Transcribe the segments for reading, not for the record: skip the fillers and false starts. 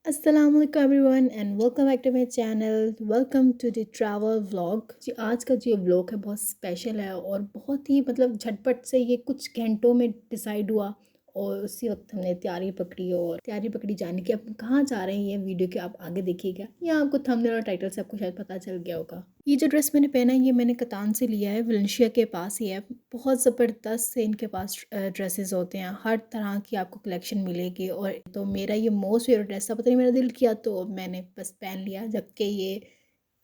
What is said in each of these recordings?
अस्सलाम वालेकुम everyone and welcome back to my channel. Welcome to the travel vlog. जी आज का जो व्लॉग है बहुत स्पेशल है और बहुत ही झटपट से ये कुछ घंटों में डिसाइड हुआ और उसी वक्त हमने तैयारी पकड़ी जाने की। अब कहाँ जा रहे हैं ये वीडियो के आप आगे देखिएगा या आपको थंबनेल और टाइटल से आपको शायद पता चल गया होगा। ये जो ड्रेस मैंने पहना है ये मैंने कतान से लिया है, वलेंशिया के पास ही है। बहुत ज़बरदस्त से इनके पास ड्रेसेस होते हैं, हर तरह की आपको कलेक्शन मिलेगी। और तो मेरा ये मोस्ट फेवरेट ड्रेस था, पता नहीं मेरा दिल किया तो मैंने बस पहन लिया। जबकि ये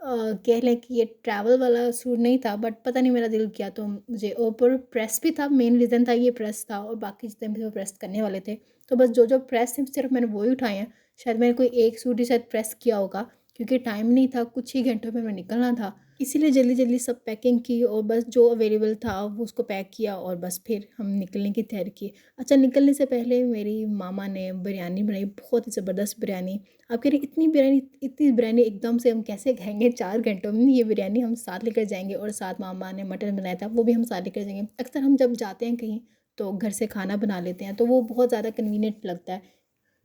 कह लें कि ये ट्रैवल वाला सूट नहीं था, बट पता नहीं मेरा दिल किया तो मुझे ऊपर प्रेस भी था। मेन रीज़न था ये प्रेस था, और बाकी जितने भी वो प्रेस करने वाले थे तो बस जो जो प्रेस थे सिर्फ मैंने वही उठाए हैं। शायद मैंने कोई एक सूट ही शायद प्रेस किया होगा, क्योंकि टाइम नहीं था, कुछ ही घंटों में मैं निकलना था। इसीलिए जल्दी जल्दी सब पैकिंग की और बस जो अवेलेबल था वो उसको पैक किया और बस फिर हम निकलने की तैयारी की। अच्छा, निकलने से पहले मेरी मामा ने बिरयानी बनाई, बहुत ही ज़बरदस्त बिरयानी। आप कह रहे इतनी बिरयानी एकदम से हम कैसे खाएंगे 4 घंटों में? ये बिरयानी हम साथ लेकर जाएंगे और साथ मामा ने मटन बनाया था वो भी हम साथ लेकर जाएंगे। अक्सर हम जब जाते हैं कहीं तो घर से खाना बना लेते हैं, तो वो बहुत ज़्यादा कन्वीनियंट लगता है।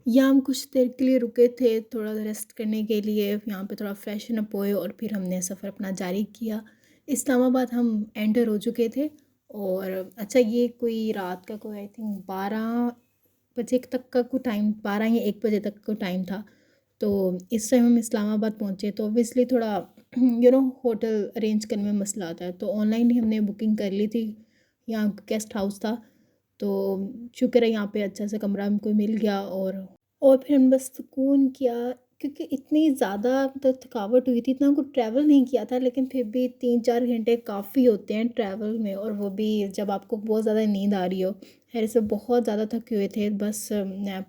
यहाँ हम कुछ देर के लिए रुके थे, थोड़ा रेस्ट करने के लिए, यहाँ पे थोड़ा फ्रेशन अप हुए और फिर हमने सफ़र अपना जारी किया। इस्लामाबाद हम एंटर हो चुके थे। और अच्छा, ये कोई रात का कोई आई थिंक 12 बजे तक का कोई टाइम, 12 या 1 बजे तक का टाइम था। तो इस टाइम हम इस्लामाबाद पहुँचे तो ऑब्वियसली थोड़ा होटल अरेंज करने में मसला आता है, तो ऑनलाइन ही हमने बुकिंग कर ली थी। यहाँ गेस्ट हाउस था, तो शुक्र है यहाँ पे अच्छा सा कमरा हमको मिल गया। और फिर हमने बस सुकून किया, क्योंकि इतनी ज़्यादा थकावट हुई थी, इतना कुछ ट्रैवल नहीं किया था, लेकिन फिर भी 3-4 घंटे काफ़ी होते हैं ट्रैवल में, और वो भी जब आपको बहुत ज़्यादा नींद आ रही हो। खैर से बहुत ज़्यादा थके हुए थे, बस नैप।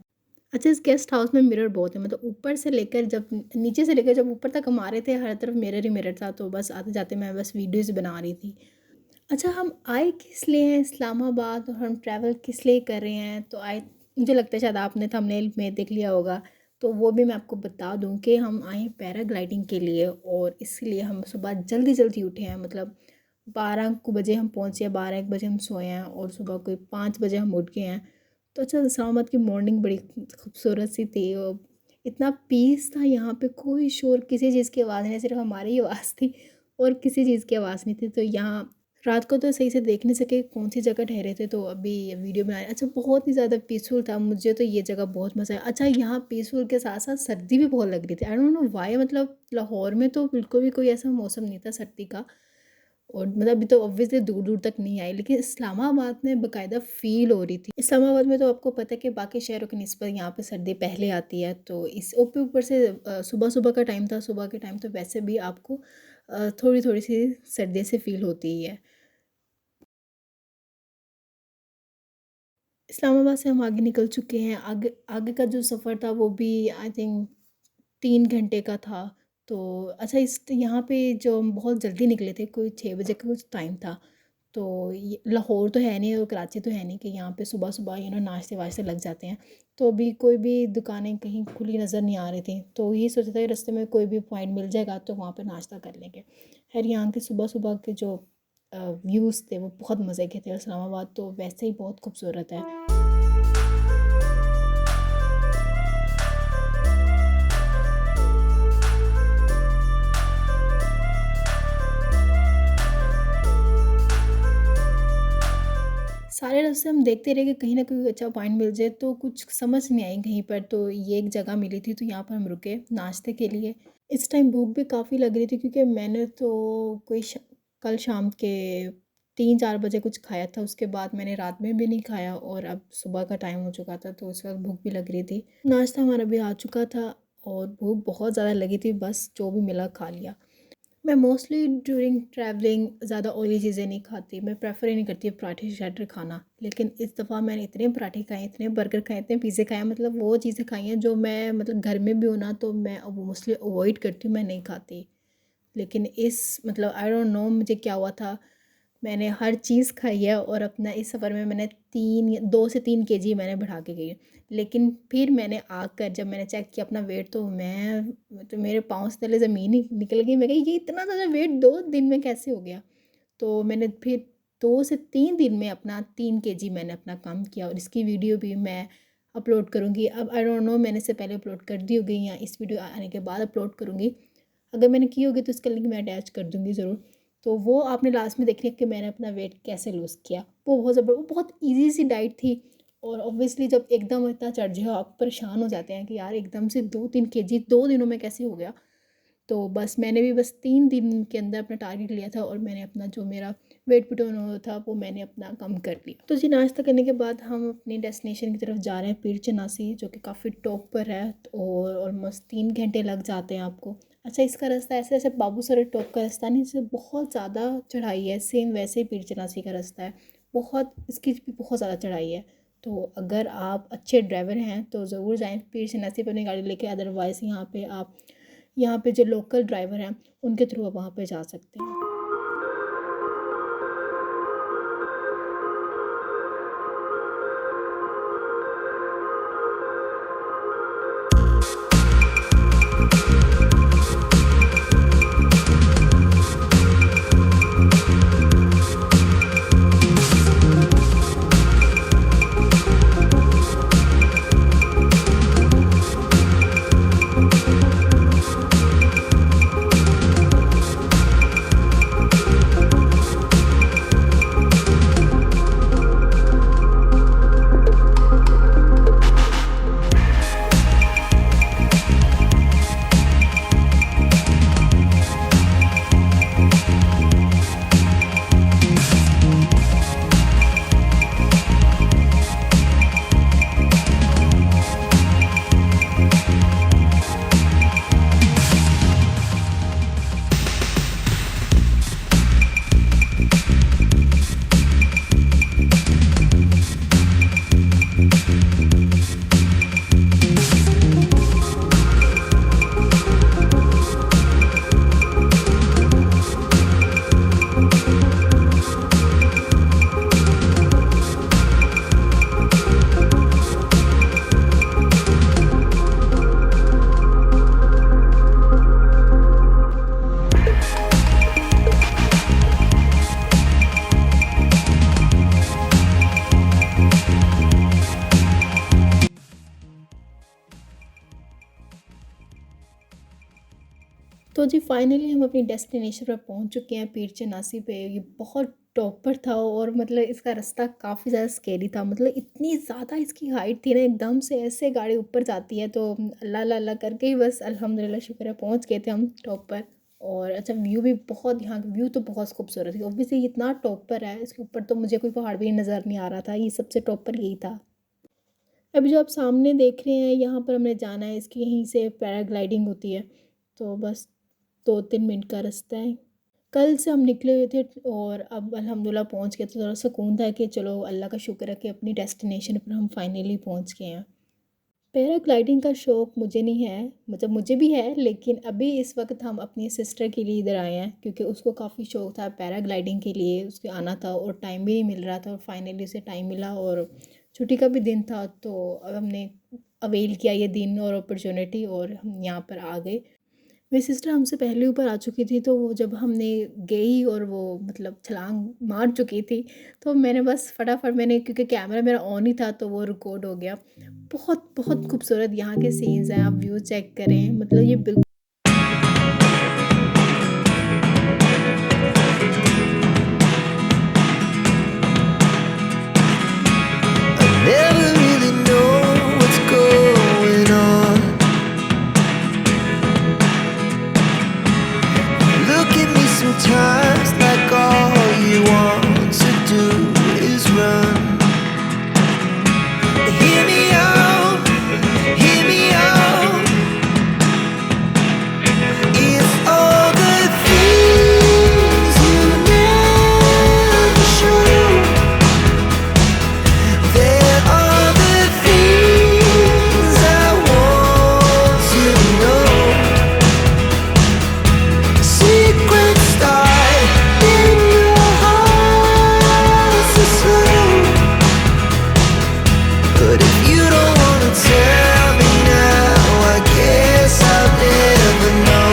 अच्छा, इस गेस्ट हाउस में मिरर बहुत है, ऊपर से लेकर जब नीचे से लेकर जब ऊपर तक हम आ रहे थे हर तरफ मिरर ही मिरर था, तो बस आते जाते मैं बस वीडियोज़ बना रही थी। अच्छा, हम आए किस लिए हैं इस्लामाबाद और हम ट्रैवल किस लिए कर रहे हैं? तो आए, मुझे लगता है शायद आपने थंबनेल में देख लिया होगा, तो वो भी मैं आपको बता दूं कि हम आए पैराग्लाइडिंग के लिए। और इसलिए हम सुबह जल्दी जल्दी उठे हैं, 12 बजे हम पहुँचे, 12-1 बजे हम सोए हैं और सुबह कोई 5 बजे हम उठ गए हैं। तो अच्छा, इस्लामाबाद की मॉर्निंग बड़ी खूबसूरत सी थी, और इतना पीस था यहाँ पे, कोई शोर किसी चीज़ की आवाज़ नहीं, सिर्फ हमारी ही आवाज़ थी और किसी चीज़ की आवाज़ नहीं थी। तो यहाँ रात को तो सही से देख नहीं सके कौन सी जगह ठहरे थे, तो अभी ये वीडियो बना रहे। अच्छा, बहुत ही ज़्यादा पीसफुल था, मुझे तो ये जगह बहुत मज़ा आया। अच्छा, यहाँ पीसफुल के साथ साथ सर्दी भी बहुत लग रही थी, I don't know why. Lahore में तो बिल्कुल भी कोई ऐसा मौसम नहीं था सर्दी का। और अभी तो ऑब्वियसली दूर दूर तक नहीं आई, लेकिन इस्लामाबाद में बाकायदा फ़ील हो रही थी। इस्लामाबाद में तो आपको पता है कि बाकी शहरों की निस्बत यहाँ पे सर्दी पहले आती है, तो इस ऊपर से सुबह सुबह का टाइम था, सुबह के टाइम तो वैसे भी आपको थोड़ी थोड़ी सी सर्दी से फ़ील होती ही है। इस्लामाबाद से हम आगे निकल चुके हैं। आगे आगे का जो सफ़र था वो भी आई थिंक 3 घंटे का था। तो अच्छा, इस यहाँ पे जो हम बहुत जल्दी निकले थे, कोई 6 बजे का कुछ टाइम था। तो ये लाहौर तो है नहीं और कराची तो है नहीं कि यहाँ पे सुबह सुबह नाश्ते वाश्ते लग जाते हैं। तो अभी कोई भी दुकानें कहीं खुली नज़र नहीं आ रही थी, तो यही सोचा था कि रास्ते में कोई भी पॉइंट मिल जाएगा तो वहाँ पे नाश्ता कर लेंगे। खैर, यहाँ के सुबह सुबह के जो व्यूज़ थे वो बहुत मज़े के थे, और इस्लामाबाद तो वैसे ही बहुत खूबसूरत है। सारे रास्ते हम देखते रहे कि कहीं ना कहीं अच्छा पॉइंट मिल जाए, तो कुछ समझ नहीं आई कहीं पर। तो ये एक जगह मिली थी, तो यहाँ पर हम रुके नाश्ते के लिए। इस टाइम भूख भी काफ़ी लग रही थी, क्योंकि मैंने तो कल शाम के 3-4 बजे कुछ खाया था, उसके बाद मैंने रात में भी नहीं खाया, और अब सुबह का टाइम हो चुका था, तो उस वक्त भूख भी लग रही थी। नाश्ता हमारा भी आ चुका था और भूख बहुत ज़्यादा लगी थी, बस जो भी मिला खा लिया। मैं मोस्टली ड्यूरिंग ट्रैवलिंग ज़्यादा ऑयली चीज़ें नहीं खाती, मैं प्रेफर ही नहीं करती पराठे शाठे खाना। लेकिन इस दफ़ा मैंने इतने पराठे खाए, इतने बर्गर खाए, इतने पिज़्ज़े खाए, वो चीज़ें खाई हैं जो मैं घर में भी हूँ ना, तो मैं अब मोस्टली अवॉइड करती हूँ, मैं नहीं खाती। लेकिन आई डोंट नो मुझे क्या हुआ था, मैंने हर चीज़ खाई है, और अपना इस सफ़र में मैंने 2 से 3 केजी मैंने बढ़ा के गई हूँ। लेकिन फिर मैंने आकर जब मैंने चेक किया अपना वेट, तो मेरे पाँव से तले ज़मीन ही निकल गई। मैं कही, ये इतना ज़्यादा वेट 2 दिन में कैसे हो गया? तो मैंने फिर 2 से 3 दिन में अपना 3 केजी मैंने अपना कम किया, और इसकी वीडियो भी मैं अपलोड करूँगी। अब आई डोंट नो मैंने इससे पहले अपलोड कर दी होगी या इस वीडियो आने के बाद अपलोड करूँगी। अगर मैंने की होगी तो उसका लिंक मैं अटैच कर दूँगी ज़रूर। तो वो आपने लास्ट में देखनी है कि मैंने अपना वेट कैसे लूज़ किया। वो बहुत ईज़ी सी डाइट थी और ऑब्वियसली जब एकदम इतना चढ़ जाए आप परेशान हो जाते हैं कि यार एकदम से 2-3 केजी 2 दिनों में कैसे हो गया। तो बस मैंने भी बस 3 दिन के अंदर अपना टारगेट लिया था और मैंने अपना जो मेरा वेट पुट ऑन हुआ था वो मैंने अपना कम कर लिया। तो जी नाश्ता करने के बाद हम अपनी डेस्टिनेशन की तरफ जा रहे हैं, पीर चनासी, जो कि काफ़ी टॉप पर है और ऑलमोस्ट 3 घंटे लग जाते हैं आपको। अच्छा, इसका रास्ता ऐसे ऐसे बाबूसर टॉप का रास्ता नहीं, इससे बहुत ज़्यादा चढ़ाई है, सेम वैसे ही पीर चनासी का रास्ता है, बहुत इसकी भी बहुत ज़्यादा चढ़ाई है। तो अगर आप अच्छे ड्राइवर हैं तो ज़रूर जाएँ पीर चनासी पर अपनी गाड़ी लेके, अदरवाइज़ यहाँ पे जो लोकल ड्राइवर हैं उनके थ्रू आप वहाँ पे जा सकते हैं। तो जी फाइनली हम अपनी डेस्टिनेशन पर पहुंच चुके हैं, पीर चनासी पे। ये बहुत टॉप पर था और मतलब इसका रास्ता काफ़ी ज़्यादा स्केरी था, मतलब इतनी ज़्यादा इसकी हाइट थी ना, एकदम से ऐसे गाड़ी ऊपर जाती है तो अल्लाह अल्लाह अल्लाह करके ही बस अल्हम्दुलिल्लाह शुक्र है पहुंच गए थे हम टॉप पर। और अच्छा, व्यू भी बहुत, यहाँ का व्यू तो बहुत खूबसूरत है। ऑब्वियसली इतना टॉप पर है, इसके ऊपर तो मुझे कोई पहाड़ भी नज़र नहीं आ रहा था, ये सबसे टॉप पर यही था। अभी जो आप सामने देख रहे हैं यहाँ पर हमने जाना है, इसकी यहीं से पैराग्लाइडिंग होती है। तो बस 2-3 मिनट का रास्ता है। कल से हम निकले हुए थे और अब अल्हम्दुलिल्लाह पहुँच गए, तो थोड़ा सुकून था कि चलो अल्लाह का शुक्र है कि अपनी डेस्टिनेशन पर हम फाइनली पहुँच गए हैं। पैराग्लाइडिंग का शौक़ मुझे नहीं है, मतलब मुझे भी है लेकिन अभी इस वक्त हम अपनी सिस्टर के लिए इधर आए हैं क्योंकि उसको काफ़ी शौक़ था पैराग्लाइडिंग के लिए, उसके आना था और टाइम भी नहीं मिल रहा था और फाइनली उसे टाइम मिला और छुट्टी का भी दिन था, तो अब हमने अवेल किया ये दिन और अपॉर्चुनिटी और हम यहाँ पर आ गए। मेरी सिस्टर हमसे पहले ऊपर आ चुकी थी, तो वो जब हमने गई और वो मतलब छलांग मार चुकी थी, तो मैंने बस फटाफट मैंने, क्योंकि कैमरा मेरा ऑन ही था तो वो रिकॉर्ड हो गया। बहुत बहुत खूबसूरत यहाँ के सीन्स हैं, आप व्यू चेक करें, मतलब ये बिल्कुल Never really know what's going on. Look at me sometimes like all you want to do is run. Hear me out, hear me out. It's all the things you never show. There are the things I want to know. Secrets start in your heart so slow. But if you don't wanna tell me now, I guess I'll never know.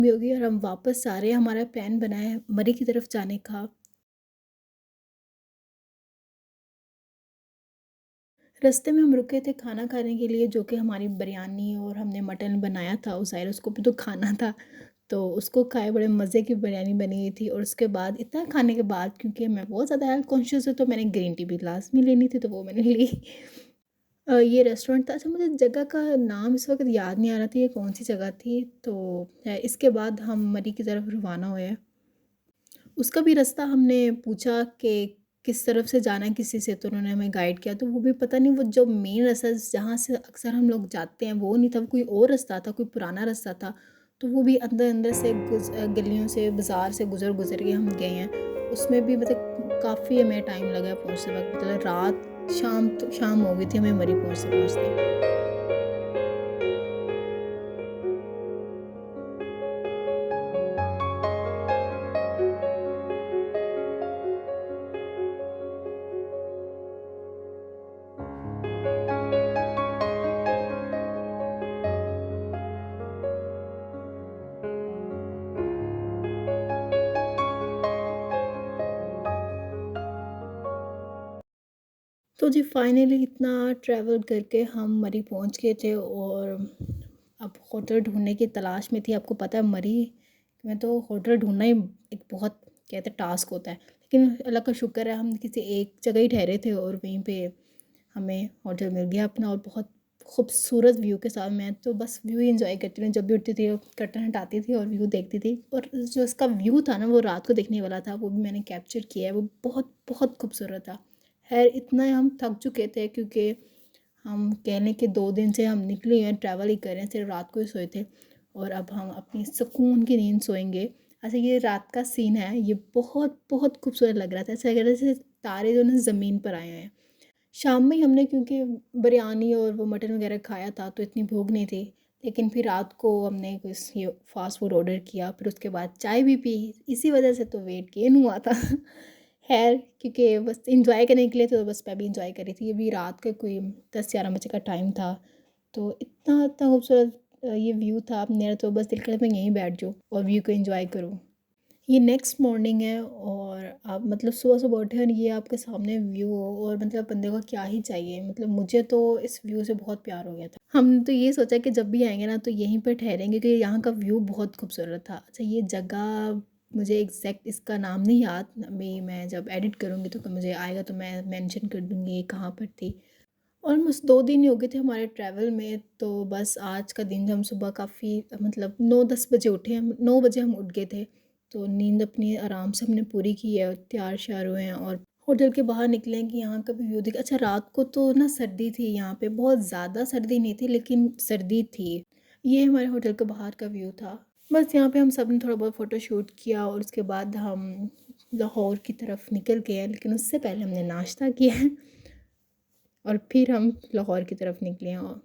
भी होगी और हम वापस आ रहे हैं। हमारा plan बना है मरी की तरफ जाने का। रास्ते में हम रुके थे खाना खाने के लिए, जो कि हमारी बिरयानी और हमने मटन बनाया था उस साइड, उसको भी तो खाना था। तो उसको खाए, बड़े मज़े की बिरयानी बनी हुई थी। और उसके बाद इतना खाने के बाद, क्योंकि मैं बहुत ज़्यादा हेल्थ कॉन्शियस हूँ, तो मैंने ग्रीन टी भी लास्ट में लेनी थी, तो वो मैंने ली। ये रेस्टोरेंट था। अच्छा, मुझे जगह का नाम इस वक्त याद नहीं आ रहा था ये कौन सी जगह थी। तो इसके बाद हम मरी की तरफ रवाना हुए। उसका भी रास्ता हमने पूछा कि किस तरफ से जाना है किसी से, तो उन्होंने हमें गाइड किया। तो वो भी पता नहीं, वो जो मेन रास्ता जहाँ से अक्सर हम लोग जाते हैं वो नहीं था, कोई और रास्ता था, कोई पुराना रास्ता था। तो वो भी अंदर अंदर से गलियों से, बाज़ार से गुजर गुजर के हम गए हैं। उसमें भी मतलब काफ़ी हमें टाइम लगा पहुँचते वक्त, मतलब रात शाम, तो शाम हो गई थी हमें मरी पहुँचते पहुँचते। तो जी फाइनली इतना ट्रैवल करके हम मरी पहुंच गए थे। और अब होटल ढूंढने की तलाश में थी। आपको पता है मरी में तो होटल ढूंढना ही एक बहुत, कहते हैं, टास्क होता है। लेकिन अल्लाह का शुक्र है, हम किसी एक जगह ही ठहरे थे और वहीं पे हमें होटल मिल गया अपना, और बहुत खूबसूरत व्यू के साथ। मैं तो बस व्यू ही इंजॉय करती हूँ, जब भी उठती थी कर्टन हटाती थी और व्यू देखती थी। और जो इसका व्यू था ना, वो रात को देखने वाला था, वो भी मैंने कैप्चर किया है। वो बहुत बहुत खूबसूरत था। खैर, इतना हम थक चुके थे, क्योंकि हम कहने के 2 दिन से हम निकले हैं, ट्रैवल ही कर रहे हैं, सिर्फ रात को ही सोए थे। और अब हम अपनी सुकून की नींद सोएंगे। अच्छा, ये रात का सीन है, ये बहुत बहुत खूबसूरत लग रहा था। ऐसा लग रहा था जैसे तारे जो ना ज़मीन पर आए हैं। शाम में ही हमने, क्योंकि बिरयानी और वो मटन वगैरह खाया था, तो इतनी भूख नहीं थी। लेकिन फिर रात को हमने कुछ ये फास्ट फूड ऑर्डर किया, फिर उसके बाद चाय भी पी। इसी वजह से तो वेट गेन हुआ था। खैर, क्योंकि बस इंजॉय करने के लिए, तो बस मैं भी इंजॉय कर रही थी। ये भी रात का कोई 10-11 बजे का टाइम था। तो इतना इतना खूबसूरत ये व्यू था, मेरा तो बस दिल कर मैं यहीं बैठ जाऊँ और व्यू को एंजॉय करूँ। ये नेक्स्ट मॉर्निंग है, और आप मतलब सुबह सुबह उठे और ये आपके सामने व्यू हो, और मतलब बंदे को क्या ही चाहिए। मतलब मुझे तो इस व्यू से बहुत प्यार हो गया था। हमने तो ये सोचा कि जब भी आएंगे ना, तो यहीं पर ठहरेंगे, क्योंकि यहाँ का व्यू बहुत खूबसूरत था। अच्छा, ये जगह मुझे एग्जैक्ट इसका नाम नहीं याद, अभी मैं जब एडिट करूँगी तो मुझे आएगा, तो मैं मेंशन कर दूँगी ये कहाँ पर थी। ऑलमोस्ट 2 दिन ही हो गए थे हमारे ट्रैवल में। तो बस आज का दिन, हम सुबह काफ़ी मतलब 9-10 बजे उठे। हम 9 बजे हम उठ गए थे। तो नींद अपनी आराम से हमने पूरी की है, तैयार श्यार हुए हैं और होटल के बाहर निकले हैं कि यहाँ का भी व्यू देखे। अच्छा, रात को तो ना सर्दी थी यहाँ पे, बहुत ज़्यादा सर्दी नहीं थी, लेकिन सर्दी थी। ये हमारे होटल के बाहर का व्यू था। बस यहाँ पे हम सब ने थोड़ा बहुत फ़ोटो शूट किया, और उसके बाद हम लाहौर की तरफ निकल गए हैं। लेकिन उससे पहले हमने नाश्ता किया है, और फिर हम लाहौर की तरफ निकले हैं। और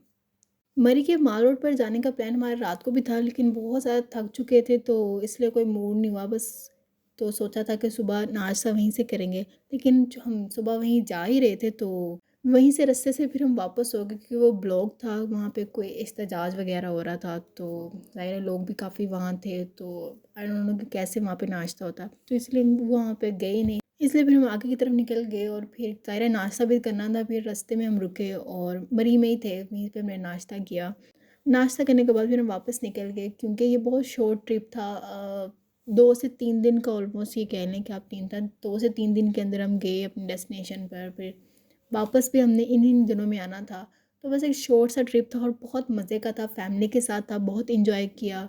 मरी के माल रोड पर जाने का प्लान हमारा रात को भी था, लेकिन बहुत ज़्यादा थक चुके थे, तो इसलिए कोई मूड नहीं हुआ बस। तो सोचा था कि सुबह नाश्ता वहीं से करेंगे। लेकिन जो हम सुबह वहीं जा ही रहे थे, तो वहीं से रास्ते से फिर हम वापस हो गए, क्योंकि वो ब्लॉक था, वहाँ पे कोई एहतजाज वगैरह हो रहा था। तो ज़ाहिर है लोग भी काफ़ी वहाँ थे, तो आई डोंट नो कि कैसे वहाँ पे नाश्ता होता, तो इसलिए वो वहाँ पे गए नहीं। इसलिए फिर हम आगे की तरफ निकल गए, और फिर ज़ाहिर है नाश्ता भी करना था। फिर रास्ते में हम रुके और मरी में ही थे, वहीं पे हमने नाश्ता किया। नाश्ता करने के बाद फिर हम वापस निकल गए, क्योंकि ये बहुत शॉर्ट ट्रिप था। 2 से 3 दिन का, ऑलमोस्ट ये कह लें कि आप 2 से 3 दिन के अंदर हम गए अपने डेस्टिनेशन पर। फिर वापस भी हमने इन्हीं दिनों में आना था। तो बस एक शॉर्ट सा ट्रिप था, और बहुत मज़े का था, फैमिली के साथ था, बहुत इन्जॉय किया।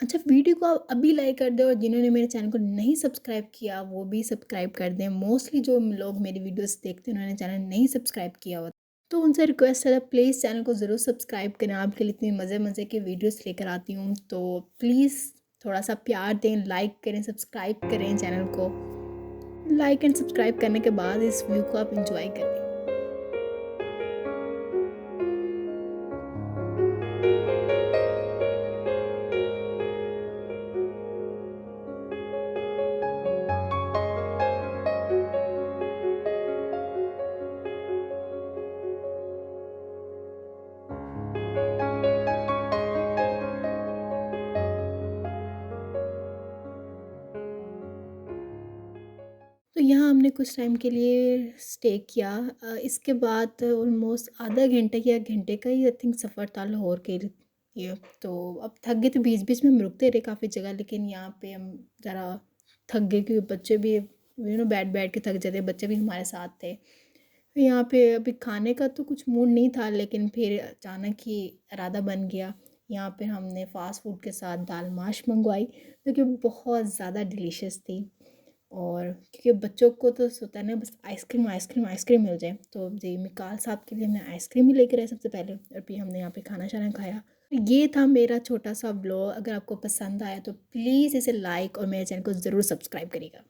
अच्छा, वीडियो को आप अभी लाइक कर दें, और जिन्होंने मेरे चैनल को नहीं सब्सक्राइब किया वो भी सब्सक्राइब कर दें। मोस्टली जो लोग मेरी वीडियोस देखते हैं उन्होंने चैनल नहीं सब्सक्राइब किया हुआ, तो उनसे रिक्वेस्ट है प्लीज़ चैनल को ज़रूर सब्सक्राइब करें। आपके लिए इतनी मज़े मज़े के वीडियोस लेकर आती हूँ, तो प्लीज़ थोड़ा सा प्यार दें, लाइक करें, सब्सक्राइब करें चैनल को। लाइक एंड सब्सक्राइब करने के बाद इस व्यू को आप इंजॉय करें। तो यहाँ हमने कुछ टाइम के लिए स्टे किया। इसके बाद ऑलमोस्ट आधा घंटे या घंटे का ही आई थिंक सफ़र था लाहौर के लिए। तो अब थक गए, तो बीच-बीच में हम रुकते रहे काफ़ी जगह, लेकिन यहाँ पे हम ज़रा थक गए क्योंकि बच्चे भी बैठ-बैठ के थक जाते हैं, बच्चे भी हमारे साथ थे। तो यहाँ पे अभी खाने का तो कुछ मूड नहीं था, लेकिन फिर अचानक ही इरादा बन गया। यहाँ पे हमने फ़ास्ट फूड के साथ दाल माश मँगवाई, जो कि बहुत ज़्यादा डिलीशियस थी। और क्योंकि बच्चों को तो होता है ना, बस आइसक्रीम आइसक्रीम आइसक्रीम मिल जाए, तो जी मिकाल साहब के लिए हमने आइसक्रीम ही लेकर आए सबसे पहले, और फिर हमने यहाँ पे खाना शाना खाया। तो ये था मेरा छोटा सा ब्लॉग। अगर आपको पसंद आया तो प्लीज़ इसे लाइक और मेरे चैनल को ज़रूर सब्सक्राइब करिएगा।